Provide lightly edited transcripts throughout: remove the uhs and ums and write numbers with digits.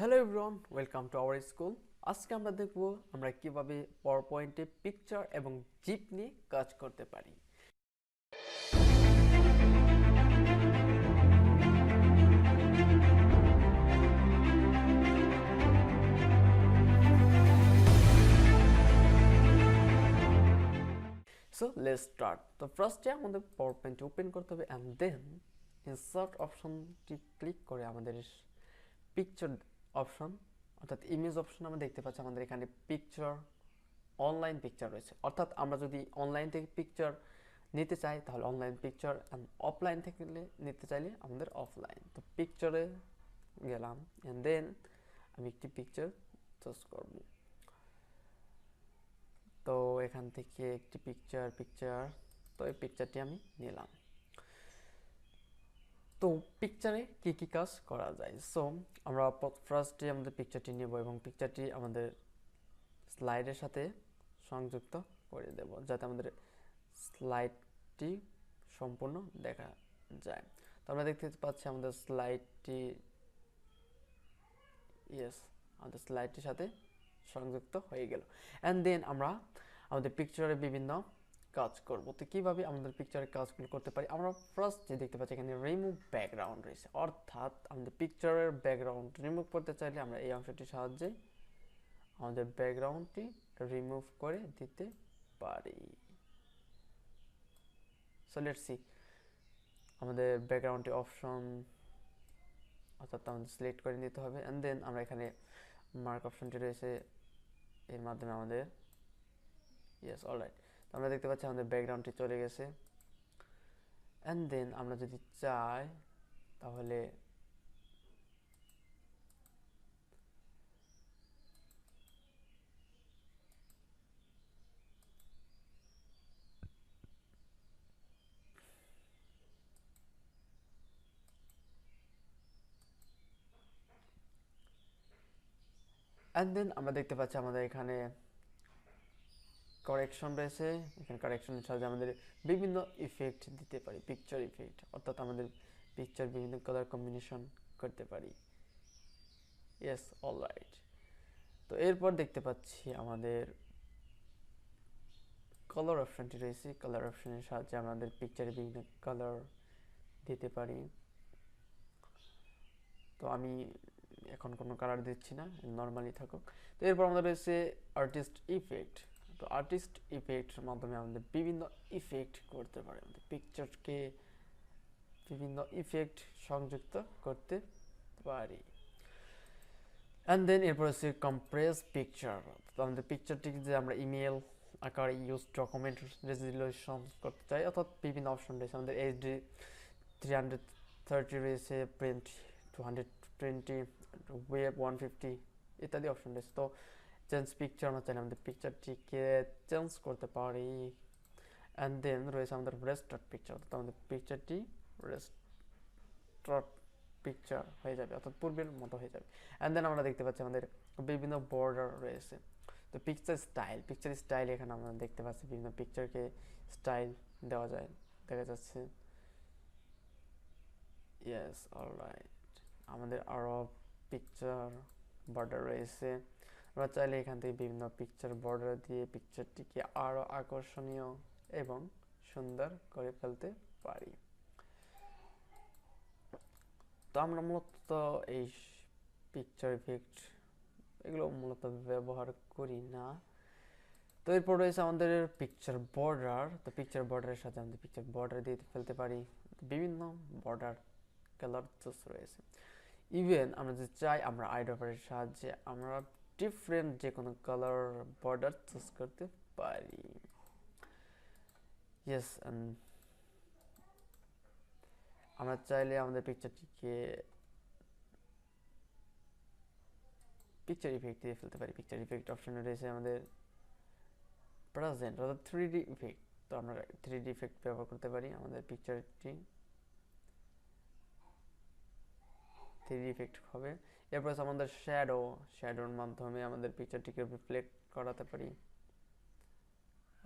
Hello everyone, welcome to our school. আজকে আমরা দেখব আমরা কিভাবে পাওয়ার পয়েন্টে পিকচার এবং জিপ নিয়ে কাজ করতে পারি। So let's start. তো ফার্স্টে আমাদের পাওয়ার পয়েন্ট ওপেন করতে হবে অ্যান্ড দেন ইনসার্ট অপশনটি ক্লিক করে আমাদের পিকচার অপশন অর্থাৎ ইমেজ অপশন আমরা দেখতে পাচ্ছি আমাদের এখানে পিকচার অনলাইন পিকচার রয়েছে। অর্থাৎ আমরা যদি অনলাইন থেকে পিকচার নিতে চাই তাহলে অনলাইন পিকচার, অ্যান্ড অফলাইন থেকে নিতে চাইলে আমাদের অফলাইন। তো পিকচারে গেলাম অ্যান্ড দেন আমি একটি পিকচার চুজ করব। তো এখান থেকে একটি পিকচার তো এই পিকচারটি আমি নিলাম। তো পিকচারে কি কি কাজ করা যায়? সো আমরা ফার্স্টে আমাদের পিকচারটি নেব এবং পিকচারটি আমাদের স্লাইডের সাথে সংযুক্ত করে দেব যাতে আমাদের স্লাইডটি সম্পূর্ণ দেখা যায়। তো আমরা দেখতে পাচ্ছি আমাদের স্লাইডটির সাথে সংযুক্ত হয়ে গেল। অ্যান্ড দেন আমরা আমাদের পিকচারে বিভিন্ন কাজ করব। তো কীভাবে আমাদের পিকচারের কাজগুলো করতে পারি? আমরা ফার্স্ট যে দেখতে পাচ্ছি এখানে রিমুভ ব্যাকগ্রাউন্ড রয়েছে, অর্থাৎ আমাদের পিকচারের ব্যাকগ্রাউন্ড রিমুভ করতে চাইলে আমরা এই অংশটির সাহায্যে আমাদের ব্যাকগ্রাউন্ডটি রিমুভ করে দিতে পারি। সো লেটস সি, আমাদের ব্যাকগ্রাউন্ডটি অপশন অর্থাৎ আমাদের সিলেক্ট করে নিতে হবে অ্যান্ড দেন আমরা এখানে মার্ক অপশনটি রয়েছে, এর মাধ্যমে আমাদের অলরাইট। তো আমরা দেখতে পাচ্ছি আমাদের ব্যাকগ্রাউন্ডটি চলে গেছে। অ্যান্ড দেন আমরা যদি চাই তাহলে আমরা দেখতে পাচ্ছি আমাদের এখানে কারেকশন রয়েছে। এখানে কারেকশনের সাহায্যে আমাদের বিভিন্ন ইফেক্ট দিতে পারি, পিকচার ইফেক্ট, অর্থাৎ আমাদের পিকচার বিভিন্ন কালার কম্বিনেশন করতে পারি। অলরাইট। তো এরপর দেখতে পাচ্ছি আমাদের কালার অপশনটি রয়েছে। কালার অপশনের সাহায্যে আমাদের পিকচারে বিভিন্ন কালার দিতে পারি। তো আমি এখন কোনো কালার দিচ্ছি না, নর্মালি থাকুক। তো এরপর আমাদের রয়েছে আর্টিস্ট ইফেক্ট। তো আর্টিস্ট ইফেক্টের মাধ্যমে আমাদের বিভিন্ন ইফেক্ট করতে পারি, আমাদের পিকচারকে বিভিন্ন ইফেক্ট সংযুক্ত করতে পারি। অ্যান্ড দেন এরপর হচ্ছে কম্প্রেস পিকচার। তো আমাদের পিকচারটিকে যে আমরা ইমেল আকারে ইউজ ডকুমেন্ট রেজলিউশন করতে চাই, অর্থাৎ বিভিন্ন অপশন রয়েছে আমাদের এইচডি 330 রয়েছে, প্রিন্ট 220, ওয়েব 150 ইত্যাদি অপশন রয়েছে। তো চেঞ্জ পিকচার আমরা চাইলে আমাদের পিকচারটিকে চেঞ্জ করতে পারি। অ্যান্ড দেন রয়েছে আমাদের রেস্টার্ট পিকচার, অর্থাৎ আমাদের পিকচারটি রেস্টার্ট পিকচার হয়ে যাবে, অর্থাৎ পূর্বের মতো হয়ে যাবে। অ্যান্ড দেন আমরা দেখতে পাচ্ছি আমাদের বিভিন্ন বর্ডার রয়েছে। তো পিকচার স্টাইল এখানে আমরা দেখতে পাচ্ছি বিভিন্ন পিকচারকে স্টাইল দেওয়া যায়, দেখা যাচ্ছে। অলরাইট। আমাদের আরও পিকচার বর্ডার রয়েছে। আমরা চাইলে এখান থেকে বিভিন্ন পিকচার বর্ডার দিয়ে পিকচারটিকে আরও আকর্ষণীয় এবং সুন্দর করে ফেলতে পারি। তো আমরা মূলত এই পিকচার ইফেক্ট এগুলো মূলত ব্যবহার করি না। তো এরপর রয়েছে আমাদের পিকচার বর্ডার। তো পিকচার বর্ডারের সাথে আমাদের পিকচার বর্ডার দিয়ে ফেলতে পারি, বিভিন্ন বর্ডার কালার চুজ রয়েছে। ইভেন আমরা যদি চাই আমরা আইড্রপারের সাহায্যে আমরা ডিফারেন্ট যে কোনো কালার বর্ডার চুজ করতে পারি। আমরা চাইলে আমাদের পিকচারটিকে পিকচার ইফেক্ট দিয়ে ফেলতে পারি। পিকচার ইফেক্ট অপশনে রয়েছে আমাদের প্রেজেন্ট অর্থাৎ 3D ইফেক্ট। তো আমরা 3D ইফেক্ট ব্যবহার করতে পারি, আমাদের পিকচারটি 3D ইফেক্ট হবে। এরপর আমাদের শ্যাডোর মাধ্যমে আমাদের পিকচারটিকে রিফ্লেক্ট করাতে পারি,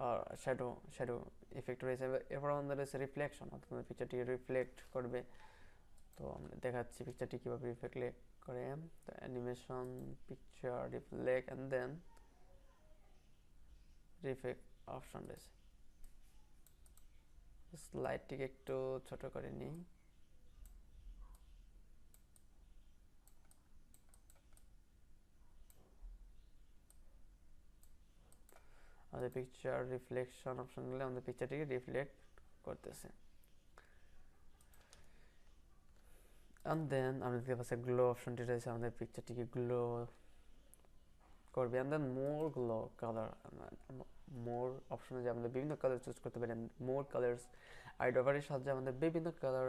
আর শ্যাডো ইফেক্ট রয়েছে। এরপর আমাদের রয়েছে রিফ্লেকশন, অর্থাৎ আমাদের পিকচারটিকে রিফ্লেক্ট করবে। তো আমরা দেখাচ্ছি পিকচারটি কীভাবে রিফ্লেক্ট করে তো animation picture reflect and then reflect option রয়েছে। স্লাইডটিকে একটু ছোট করে নিই। আমাদের পিকচার রিফ্লেকশন অপশন নিলে আমাদের পিকচারটিকে রিফ্লেক্ট করতেছে। and then আমরা দেখতে পাচ্ছি গ্লো অপশনটি রয়েছে, আমাদের পিকচারটিকে গ্লো করবে। and then more glow color, মোর অপশনে যে আমাদের বিভিন্ন কালার চুজ করতে পারি। মোর কালার্স আইডোভারের সাহায্যে আমাদের বিভিন্ন কালার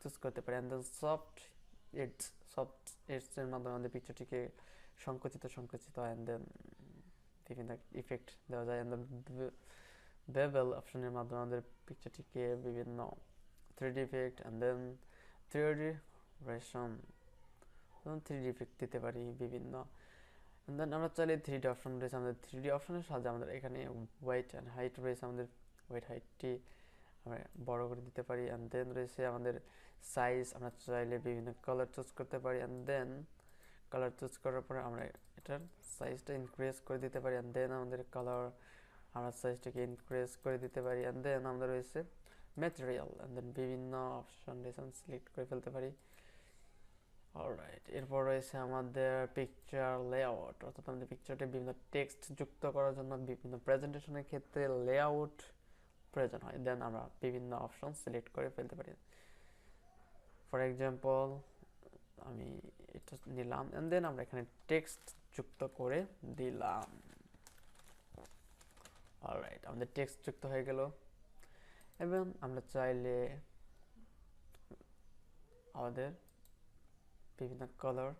চুজ করতে পারি। and then soft এডস এর মাধ্যমে আমাদের পিকচারটিকে সংকুচিত হয়। and then বিভিন্ন ইফেক্ট দেওয়া যায়। and then বেভেল অপশনের মাধ্যমে আমাদের পিকচারটিকে বিভিন্ন 3D effect and then 3D ration 3D effect দিতে পারি বিভিন্ন। and then আমরা চাইলে 3D অপশন রয়েছে, আমাদের 3D অপশনের সাহায্যে আমাদের এখানে ওয়েট অ্যান্ড হাইট রয়েছে, আমাদের ওয়েট হাইটটি আমরা বড় করে দিতে পারি। and then রয়েছে আমাদের সাইজ, আমরা চাইলে বিভিন্ন কালার চুজ করতে পারি। and then কালার চুজ করার পরে আমরা এটার সাইজটা ইনক্রিজ করে দিতে পারি। and then আমাদের কালার আমরা সাইজটাকে ইনক্রিজ করে দিতে পারি। and then আমাদের রয়েছে ম্যাটেরিয়াল and then বিভিন্ন অপশন রয়েছে, আমরা সিলেক্ট করে ফেলতে পারি। অলরাইট, এরপর রয়েছে আমাদের পিকচার লেআউট, অর্থাৎ আমাদের পিকচারটি বিভিন্ন টেক্সট যুক্ত করার জন্য বিভিন্ন প্রেজেন্টেশনের ক্ষেত্রে লেআউট প্রয়োজন হয়। দেন আমরা বিভিন্ন অপশন সিলেক্ট করে ফেলতে পারি। ফর এক্সাম্পল আমি এটা নিলাম and then আমরা এখানে টেক্সট যুক্ত করে দিলাম। অলরাইট, আমাদের টেক্সট যুক্ত হয়ে গেল এবং আমরা চাইলে আমাদের বিভিন্ন কালার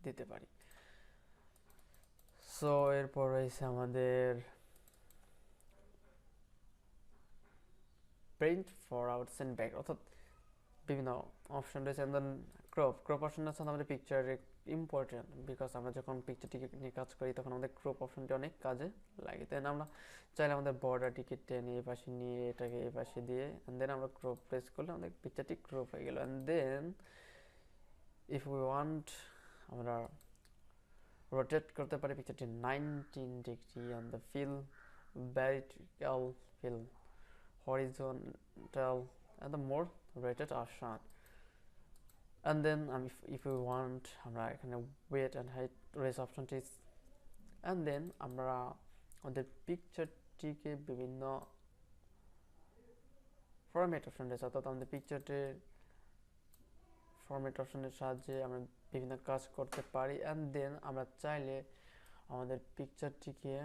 দিতে পারি। সো এরপর রয়েছে আমাদের print for outs and back, অর্থাৎ বিভিন্ন অপশন রয়েছে। and then ক্রপ অপশনের সাথে আমাদের পিকচারে ইম্পর্টেন্ট, বিকজ আমরা যখন পিকচারটিকে নিয়ে কাজ করি তখন আমাদের ক্রপ অপশনটি অনেক কাজে লাগে। দেন আমরা চাইলে আমাদের বর্ডারটিকে টেনে এই পাশে নিয়ে এটাকে এই পাশে দিয়ে and then আমরা ক্রপ প্রেস করলে আমাদের পিকচারটি ক্রপ হয়ে গেল। and then if we want আমরা রোটেট করতে পারি পিকচারটি 90 degree and the fill vertical, fill horizontal and the more rotate option। and then if we want আমরা এখানে weight and height raise অপশনটি and then আমরা আমাদের পিকচারটিকে বিভিন্ন ফরম্যাট অপশন রয়েছে, অর্থাৎ আমাদের পিকচারটির ফরম্যাট অপশনের সাহায্যে আমরা বিভিন্ন কাজ করতে পারি। and then আমরা চাইলে আমাদের পিকচারটিকে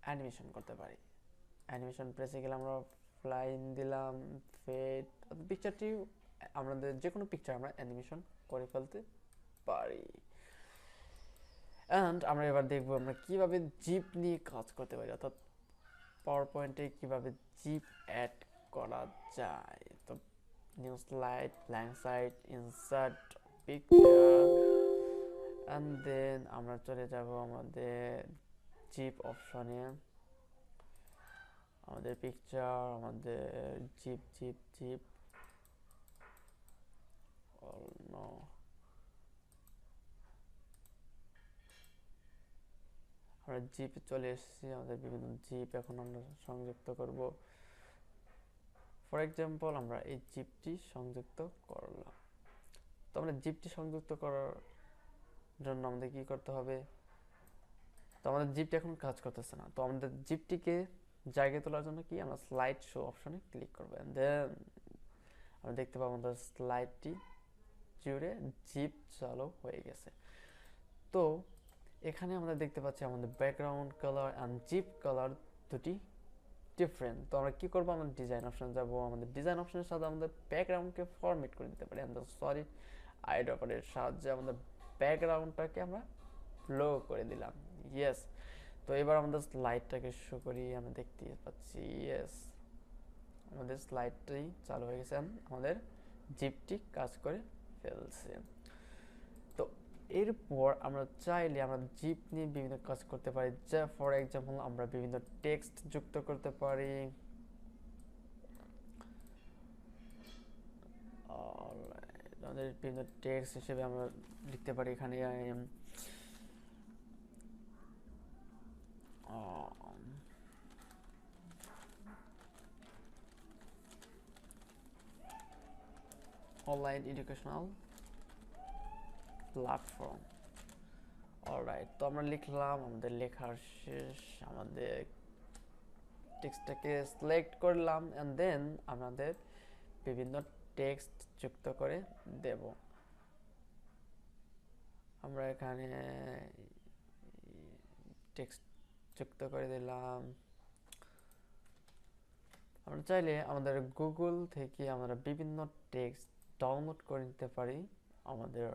অ্যানিমেশন করতে পারি। অ্যানিমেশন প্রেসে গেলে আমরা লাইন দিলাম, ফেড, পিকচারটি আমাদের যে কোনো পিকচার আমরা অ্যানিমেশন করে ফেলতে পারি। অ্যান্ড আমরা এবার দেখবো আমরা কিভাবে জিপ নিয়ে কাজ করতে পারি, অর্থাৎ পাওয়ার পয়েন্টে কিভাবে জিপ অ্যাড করা যায়। তো new slide, blank side, insert picture and then আমরা চলে যাব আমাদের জিপ অপশনে। আমাদের পিকচার, আমাদের জিপ আমরা জিপে চলে এসেছি। আমাদের বিভিন্ন জিপ এখন আমরা সংযুক্ত করব। ফর এক্সাম্পল আমরা এই জিপটি সংযুক্ত করলাম। তো আমরা জিপটি সংযুক্ত করার জন্য আমাদের কি করতে হবে, তো আমাদের জিপটি এখন কাজ করতেছে না, তো আমাদের জিপটিকে জায়গায় তোলার জন্য কি আমরা স্লাইড শো অপশনে ক্লিক করব। দেন আমরা দেখতে পাবো আমাদের স্লাইডটি জুড়ে জিপ চালু হয়ে গেছে। তো এখানে আমরা দেখতে পাচ্ছি আমাদের background colour and zip colour দুটি ডিফারেন্ট। তো আমরা কি করব, আমরা ডিজাইন অপশন যাব। আমাদের ডিজাইন অপশনের সাথে আমাদের ব্যাকগ্রাউন্ডকে ফরম্যাট করে দিতে পারি। আমাদের সলিড আইড্রপারের সাহায্যে আমাদের ব্যাকগ্রাউন্ডটাকে আমরা ব্লো করে দিলাম। ইয়েস, তো এবার আমাদের স্লাইডটাকে শো করি, আমরা দেখতে পাচ্ছি ইয়েস আমাদের স্লাইডটাই চালু হয়ে গেছে, আমাদের জিপটি কাজ করে ফেলছে। তো এরপর আমরা চাইলে আমরা জিপ নিয়ে বিভিন্ন কাজ করতে পারি, যা ফর এক্সাম্পল আমরা বিভিন্ন টেক্সট যুক্ত করতে পারি। আমাদের বিভিন্ন টেক্সট হিসেবে আমরা লিখতে পারি এখানে অনলাইন এডুকেশনাল প্ল্যাটফর্ম। অলরাইট, তো আমরা লিখলাম, আমাদের লেখার শেষ, আমাদের টেক্সটটাকে সিলেক্ট করলাম এন্ড দেন আমাদের বিভিন্ন টেক্সট যুক্ত করে দেব। আমরা এখানে টেক্সট যুক্ত করে দিলাম। আমরা চাইলে আমাদের গুগল থেকে আমরা বিভিন্ন টেক্সট ডাউনলোড করে নিতে পারি আমাদের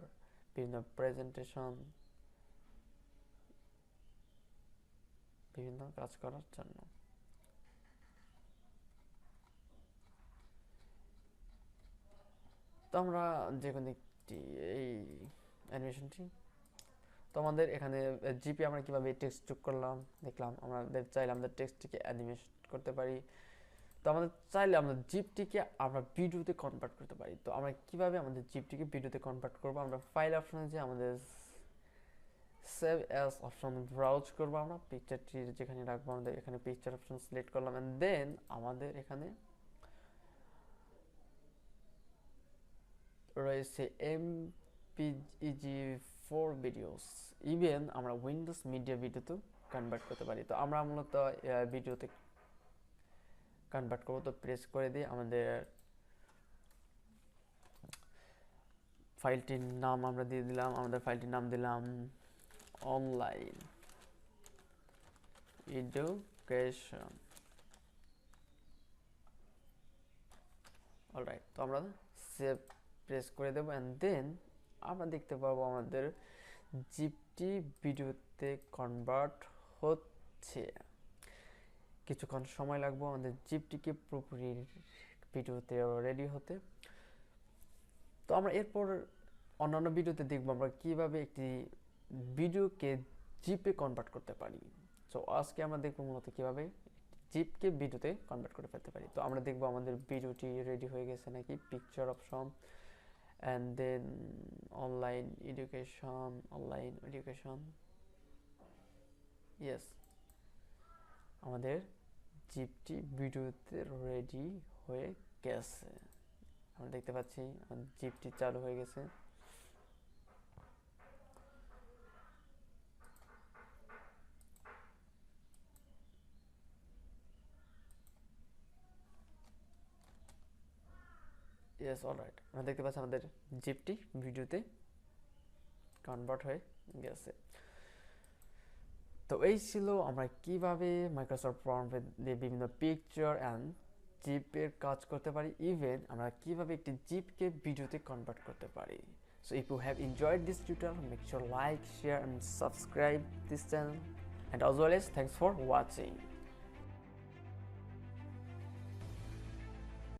বিভিন্ন প্রেজেন্টেশন, বিভিন্ন কাজ করার জন্য। তো আমরা যে কোনো একটি এই অ্যানিমেশনটি, তো আমাদের এখানে জিপি আমরা কিভাবে টেক্সট যোগ করলাম দেখলাম। আমাদের চাইলে আমাদের টেক্সটটিকে অ্যানিমেশন করতে পারি। তো আমাদের চাইলে আমরা জিপটিকে আমরা ভিডিওতে কনভার্ট করতে পারি। তো আমরা কিভাবে আমাদের জিপটিকে ভিডিওতে কনভার্ট করব, আমরা ফাইল অপশনে যে আমাদের সেভ অ্যাজ অপশন ব্রাউজ করব, আমরা পিকচারটি যেখানে রাখবো আমাদের এখানে পিকচার অপশন সিলেক্ট করলাম এন্ড দেন আমাদের এখানে রয়েছে MPEG-4 ভিডিওস। ইভেন আমরা উইন্ডোজ মিডিয়া ভিডিওতেও কনভার্ট করতে পারি। তো আমরা মূলত ভিডিওতে কনভার্ট করবো। তো প্রেস করে দিয়ে আমাদের ফাইলটির নাম আমরা দিয়ে দিলাম, আমাদের ফাইলটির নাম দিলাম অনলাইন এডুকেশন। অলরাইট, তো আমরা সেভ প্রেস করে দেবো এন্ড দেন আমরা দেখতে পাবো আমাদের জিপটি ভিডিওতে কনভার্ট হচ্ছে। কিছুক্ষণ সময় লাগবে আমাদের জিপটিকে পুরোপুরি ভিডিওতে রেডি হতে। তো আমরা এরপর অন্যান্য ভিডিওতে দেখবো আমরা কিভাবে একটি ভিডিওকে জিপে কনভার্ট করতে পারি। তো আজকে আমরা দেখবো মূলত কিভাবে জিপকে ভিডিওতে কনভার্ট করে ফেলতে পারি। তো আমরা দেখবো আমাদের ভিডিওটি রেডি হয়ে গেছে নাকি। Picture option and then online education yes, আমাদের জিপটি ভিডিওতে রেডি হয়ে গেছে। আমরা দেখতে পাচ্ছি জিপটি চালু হয়ে গেছে। ইয়েস, অলরাইট, আমরা দেখতে পাচ্ছি আমাদের জিপটি ভিডিওতে কনভার্ট হয়ে গেছে। তো এই ছিল আমরা কিভাবে মাইক্রোসফট ফর্মে দিয়ে বিভিন্ন পিকচার অ্যান্ড জিপের কাজ করতে পারি। ইভেন আমরা কিভাবে একটি জিপকে ভিডিওতে কনভার্ট করতে পারি। So if you have enjoyed this tutorial, make sure like, share and subscribe this channel. And as always, thanks for watching.